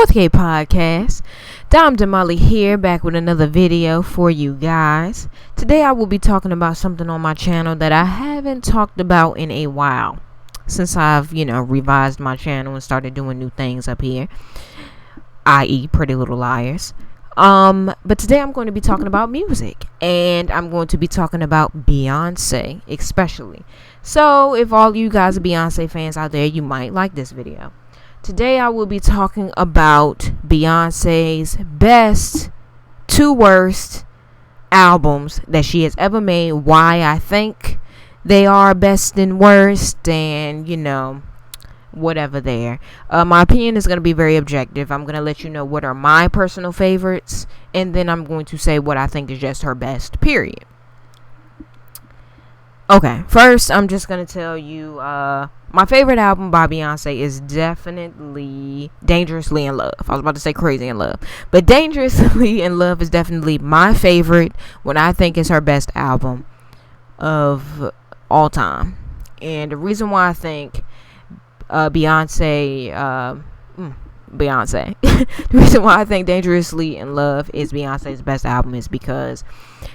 4K Podcast. Dom Damali here, back with another video for you guys. Today I will be talking about something on my channel that I haven't talked about in a while, since I've, revised my channel and started doing new things up here, i.e. Pretty Little Liars. But today I'm going to be talking about music, and I'm going to be talking about Beyonce, especially. So if all you guys are Beyonce fans out there, you might like this video. Today I will be talking about Beyonce's best to worst albums that she has ever made, why I think they are best and worst, and whatever there. My opinion is going to be very objective. I'm going to let you know what are my personal favorites, and then I'm going to say what I think is just her best, period. Okay, first I'm just going to tell you my favorite album by Beyonce is definitely Dangerously in Love. I was about to say Crazy in Love, but Dangerously in Love is definitely my favorite when I think it's her best album of all time. And the reason why I think Beyonce the reason why I think Dangerously in Love is Beyonce's best album is because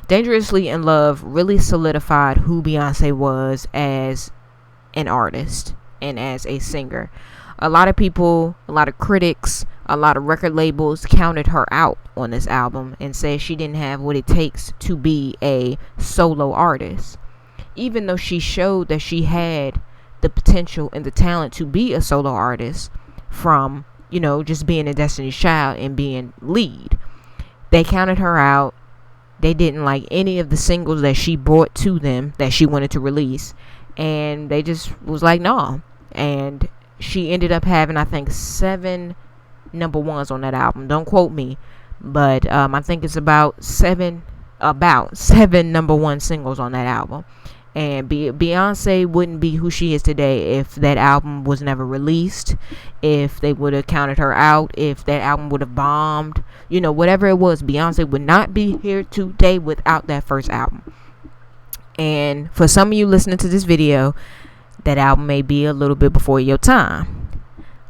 Dangerously in Love really solidified who Beyonce was as an artist and as a singer. A lot of people, a lot of critics, a lot of record labels counted her out on this album and said she didn't have what it takes to be a solo artist, even though she showed that she had the potential and the talent to be a solo artist from just being a Destiny's Child and being lead. They counted her out. They didn't like any of the singles that she brought to them that she wanted to release, and they just was like, no. And she ended up having, I think, 7 number ones on that album. Don't quote me, but I think it's about seven number one singles on that album. And Beyonce wouldn't be who she is today if that album was never released, if they would have counted her out, if that album would have bombed, whatever it was. Beyonce would not be here today without that first album. And for some of you listening to this video, that album may be a little bit before your time.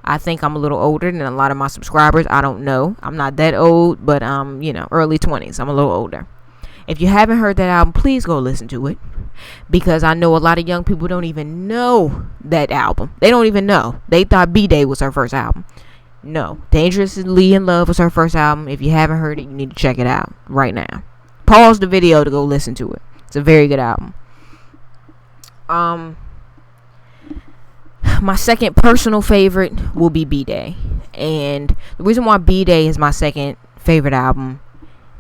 I think I'm a little older than a lot of my subscribers. I don't know. I'm not that old, but early 20s. I'm a little older. If you haven't heard that album, please go listen to it, because I know a lot of young people don't even know that album. They don't even know. They thought B-Day was her first album. No, Dangerously in Love was her first album. If you haven't heard it, you need to check it out right now. Pause the video to go listen to it. It's a very good album. My second personal favorite will be B-Day. And the reason why B-Day is my second favorite album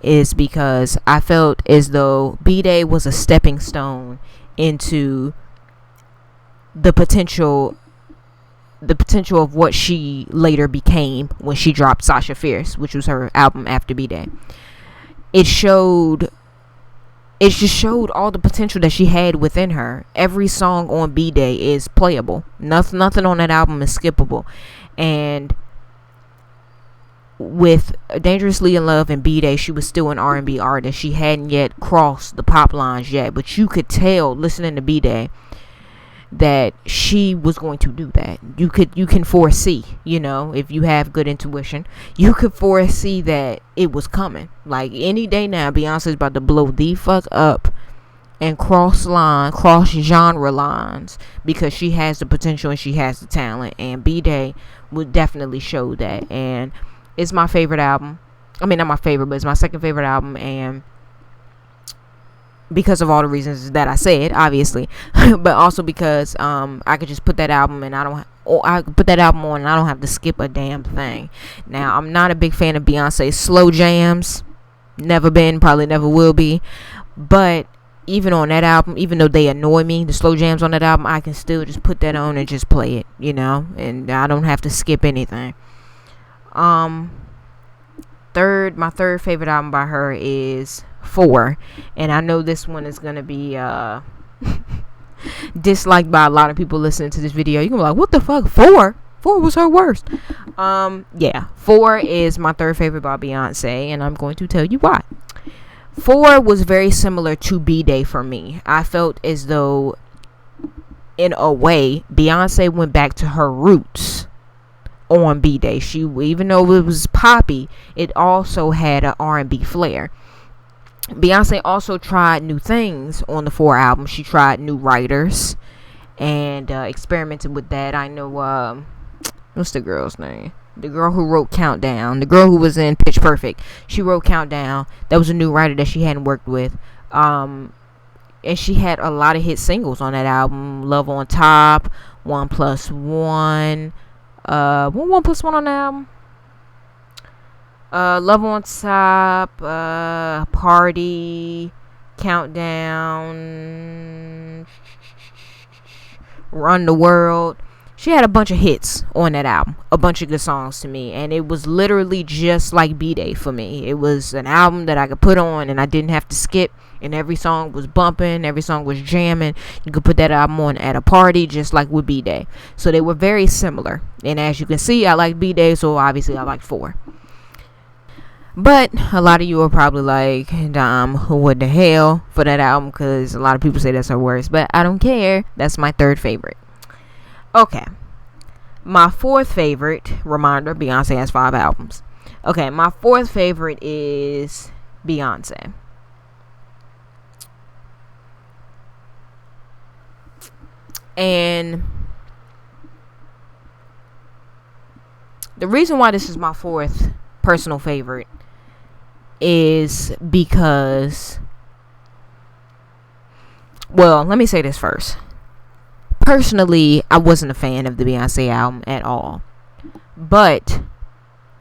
is because I felt as though B-Day was a stepping stone into the potential of what she later became when she dropped Sasha Fierce, which was her album after B-Day. It just showed all the potential that she had within her. Every song on B-Day is playable. Nothing on that album is skippable. And with Dangerously in Love and B-Day, she was still an R&B artist. She hadn't yet crossed the pop lines yet, but you could tell listening to B-Day that she was going to do that. You can foresee, if you have good intuition, you could foresee that it was coming. Like any day now, Beyonce's about to blow the fuck up and cross genre lines, because she has the potential and she has the talent, and B-Day would definitely show that. And it's my favorite album. I mean, not my favorite, but it's my second favorite album, and because of all the reasons that I said, obviously, but also because I could just put that album and I could put that album on and I don't have to skip a damn thing. Now, I'm not a big fan of Beyonce's slow jams. Never been, probably never will be. But even on that album, even though they annoy me, the slow jams on that album, I can still just put that on and just play it, and I don't have to skip anything. My third favorite album by her is 4, and I know this one is gonna be disliked by a lot of people listening to this video. You're gonna be like, what the fuck? 4 was her worst. 4 is my third favorite by Beyonce, and I'm going to tell you why. 4 was very similar to B-Day for me. I felt as though, in a way, Beyonce went back to her roots on B-Day. She, even though it was poppy, it also had an R&B flair. Beyonce also tried new things on the 4 albums. She tried new writers and experimented with that. I know, what's the girl's name? The girl who wrote Countdown. The girl who was in Pitch Perfect. She wrote Countdown. That was a new writer that she hadn't worked with. And she had a lot of hit singles on that album. Love on Top, 1+1. What 1+1 on the album? Love on Top, Party, Countdown, Run the World. She had a bunch of hits on that album, a bunch of good songs to me, and it was literally just like B-Day for me. It was an album that I could put on and I didn't have to skip, and every song was bumping, every song was jamming. You could put that album on at a party just like with B-Day. So they were very similar, and as you can see, I like B-Day, so obviously I like 4. But a lot of you are probably like, what the hell for that album, because a lot of people say that's her worst, but I don't care. That's my 3rd favorite. Okay, my 4th favorite, reminder, Beyonce has 5 albums. Okay, my 4th favorite is Beyonce. And the reason why this is my 4th personal favorite is because, well, let me say this first. Personally, I wasn't a fan of the Beyonce album at all. But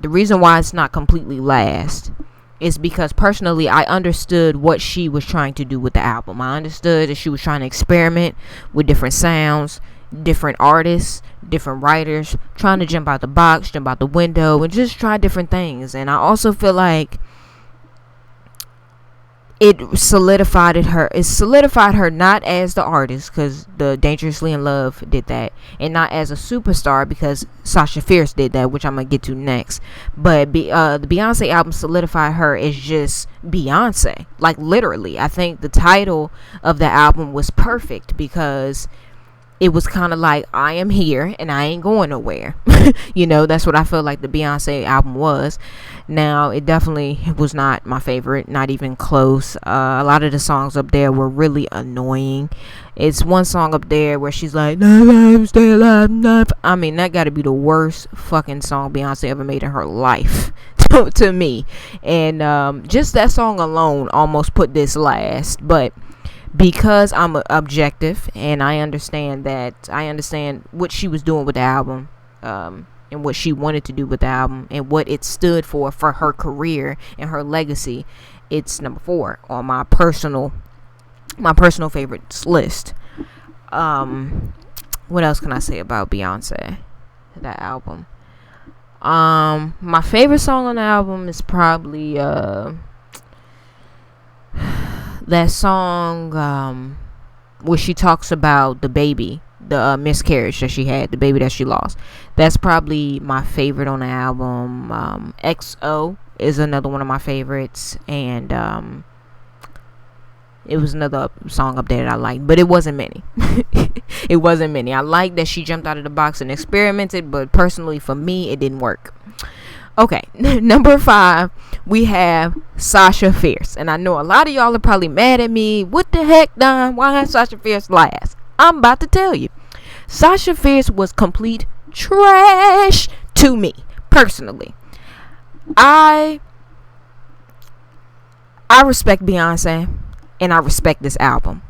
the reason why it's not completely last is because personally I understood what she was trying to do with the album. I understood that she was trying to experiment with different sounds, different artists, different writers, trying to jump out the box, jump out the window, and just try different things. And I also feel like it solidified her not as the artist, because the Dangerously in Love did that, and not as a superstar, because Sasha Fierce did that, which I'm gonna get to next. But the Beyonce album solidified her as just Beyonce, like literally. I think the title of the album was perfect because it was kind of like, I am here and I ain't going nowhere. You know, that's what I felt like the Beyonce album was. Now, it definitely was not my favorite, not even close. A lot of the songs up there were really annoying. It's one song up there where she's like, stay alive. I mean, that got to be the worst fucking song Beyonce ever made in her life to me. And just that song alone almost put this last. But because I'm objective and I understand what she was doing with the album, and what she wanted to do with the album and what it stood for her career and her legacy, it's number 4 on my personal favorites list. What else can I say about Beyonce, that album? My favorite song on the album is probably that song where she talks about the baby, the miscarriage that she had, the baby that she lost. That's probably my favorite on the album. XO is another one of my favorites, and it was another song up there that I liked, but it wasn't many. It wasn't many. I like that she jumped out of the box and experimented, but personally for me it didn't work. Okay, number 5, we have Sasha Fierce. And I know a lot of y'all are probably mad at me. What the heck, Don? Why has Sasha Fierce last? I'm about to tell you. Sasha Fierce was complete trash to me, personally. I respect Beyonce, and I respect this album.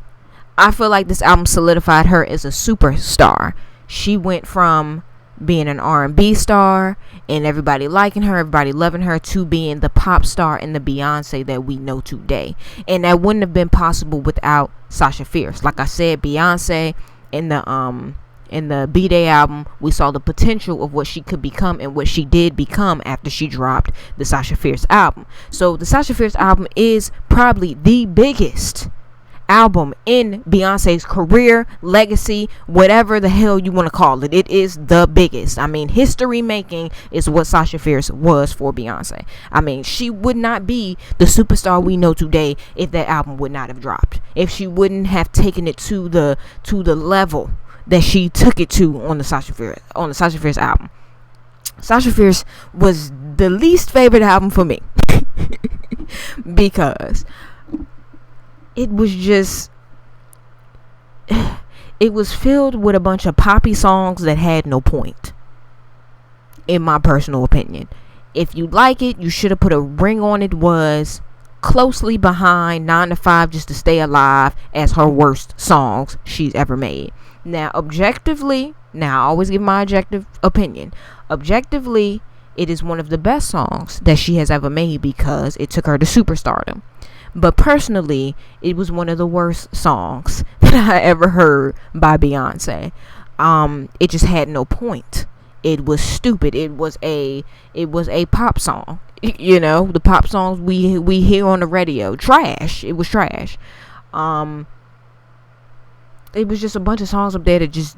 I feel like this album solidified her as a superstar. She went from being an R&B star and everybody liking her, everybody loving her, to being the pop star and the Beyonce that we know today. And that wouldn't have been possible without Sasha Fierce. Like I said, Beyonce in the B-Day album, we saw the potential of what she could become and what she did become after she dropped the Sasha Fierce album. So the Sasha Fierce album is probably the biggest album in Beyonce's career, legacy, whatever the hell you want to call it. It is the biggest. I mean, history making is what Sasha Fierce was for Beyonce. I mean, she would not be the superstar we know today if that album would not have dropped. If she wouldn't have taken it to the level that she took it to on the Sasha Fierce album. Sasha Fierce was the least favorite album for me because it was just, it was filled with a bunch of poppy songs that had no point, in my personal opinion. If you like it, you should have put a ring on it. Was closely behind 9 to 5 Just to Stay Alive as her worst songs she's ever made. Now, objectively, I always give my objective opinion. Objectively, it is one of the best songs that she has ever made because it took her to superstardom. But personally, it was one of the worst songs that I ever heard by Beyonce. It just had no point. It was stupid. It was a pop song. You know, the pop songs we hear on the radio. Trash. It was trash. It was just a bunch of songs up there that just,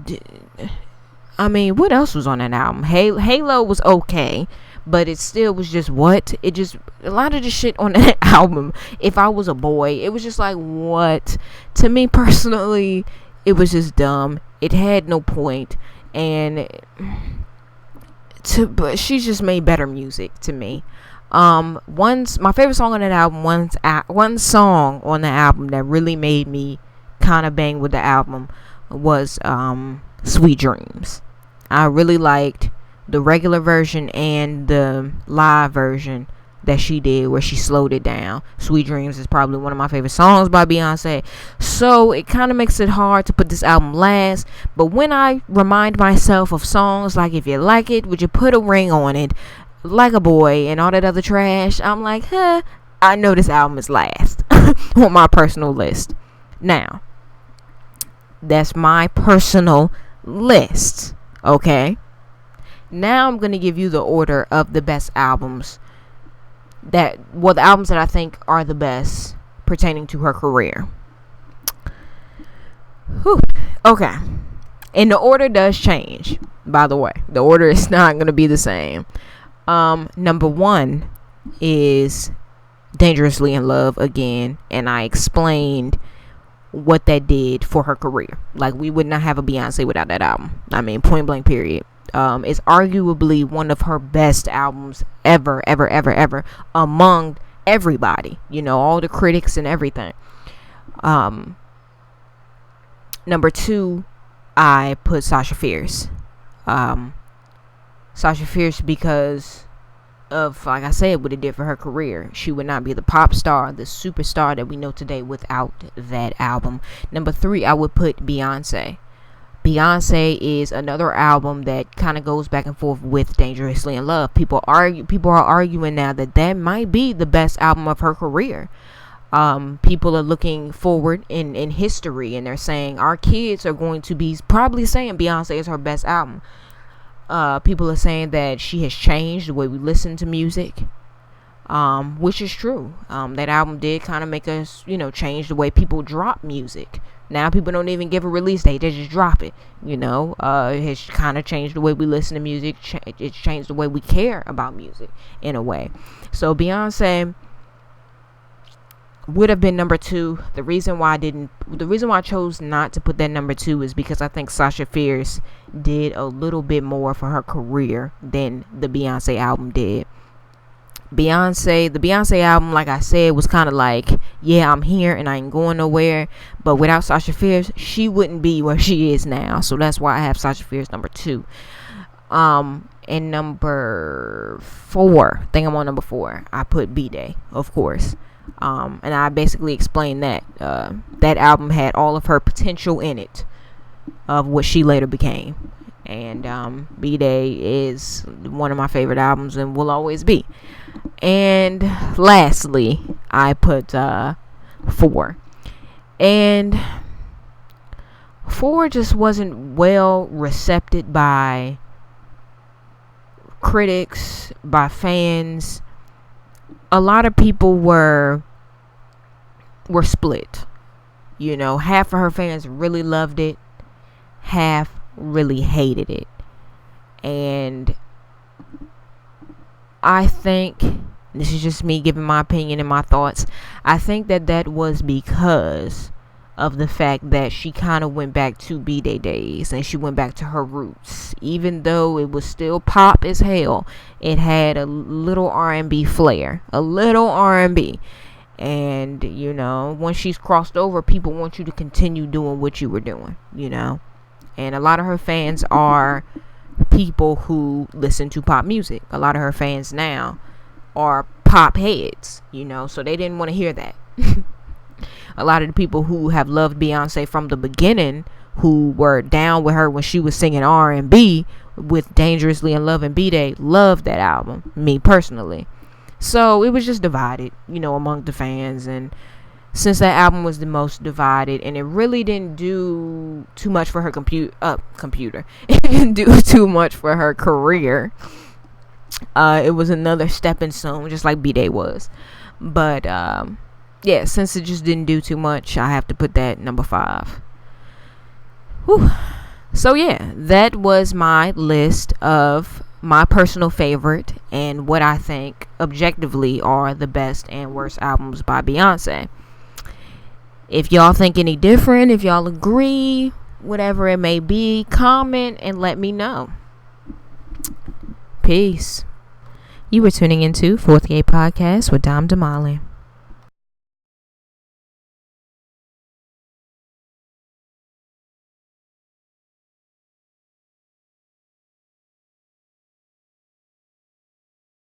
I mean, what else was on that album? Halo was okay, but it still was just what? It just, a lot of the shit on that album, if I was a boy, it was just like, what? To me personally, it was just dumb. It had no point, and but she's just made better music to me. My favorite song on that album, one song on the album that really made me kind of bang with the album was Sweet Dreams. I really liked the regular version and the live version that she did where she slowed it down. Sweet Dreams is probably one of my favorite songs by Beyonce, so it kind of makes it hard to put this album last. But when I remind myself of songs like If You Like It, Would You Put a Ring on It, Like a Boy, and all that other trash, I'm like, I know this album is last on my personal list. Now, that's my personal list, okay? Now I'm going to give you the order of the best albums the albums that I think are the best pertaining to her career. Whew. Okay. And the order does change, by the way. The order is not going to be the same. Number 1 is Dangerously in Love again, and I explained what that did for her career. Like, we would not have a Beyonce without that album. I mean, point blank period. It's arguably one of her best albums ever among everybody, you know, all the critics and everything. Number 2, I put Sasha Fierce. Sasha Fierce because of, like I said, what it did for her career. She would not be the pop star, the superstar that we know today without that album. Number 3, I would put Beyonce. Beyonce is another album that kind of goes back and forth with Dangerously in Love. People are arguing now that might be the best album of her career. People are looking forward in history, and they're saying our kids are going to be probably saying Beyonce is her best album. People are saying that she has changed the way we listen to music, which is true. That album did kind of make us, change the way people drop music. Now people don't even give a release date; they just drop it. It has kind of changed the way we listen to music. It's changed the way we care about music in a way. So Beyonce would have been number 2. The reason why I chose not to put that number 2 is because I think Sasha Fierce did a little bit more for her career than the Beyonce album did. The Beyonce album, like I said, was kind of like, yeah, I'm here and I ain't going nowhere. But without Sasha Fierce, she wouldn't be where she is now. So that's why I have Sasha Fierce number 2. And number 4, I think I'm on number 4. I put B-Day, of course. And I basically explained that that album had all of her potential in it of what she later became. And B-Day is one of my favorite albums and will always be. And lastly, I put 4. And 4 just wasn't well received by critics, by fans. A lot of people were split. Half of her fans really loved it, half really hated it. And I think, this is just me giving my opinion and my thoughts, I think that was because of the fact that she kind of went back to B-Day days and she went back to her roots. Even though it was still pop as hell, it had a little R&B flair, a little R&B. And, you know, once she's crossed over, people want you to continue doing what you were doing, you know. And a lot of her fans are people who listen to pop music. A lot of her fans now are pop heads, you know, so they didn't want to hear that. A lot of the people who have loved Beyonce from the beginning, who were down with her when she was singing R&B with Dangerously in Love and B-Day, loved that album, me personally. So it was just divided, you know, among the fans. And since that album was the most divided, and it really didn't do too much for her computer, it didn't do too much for her career. It was another stepping stone, just like B-Day was. But yeah, since it just didn't do too much, I have to put that number 5. Whew. So yeah, that was my list of my personal favorite and what I think objectively are the best and worst albums by Beyonce. If y'all think any different, if y'all agree, whatever it may be, comment and let me know. Peace. You were tuning into Fourth Gate Podcast with Dom Damali.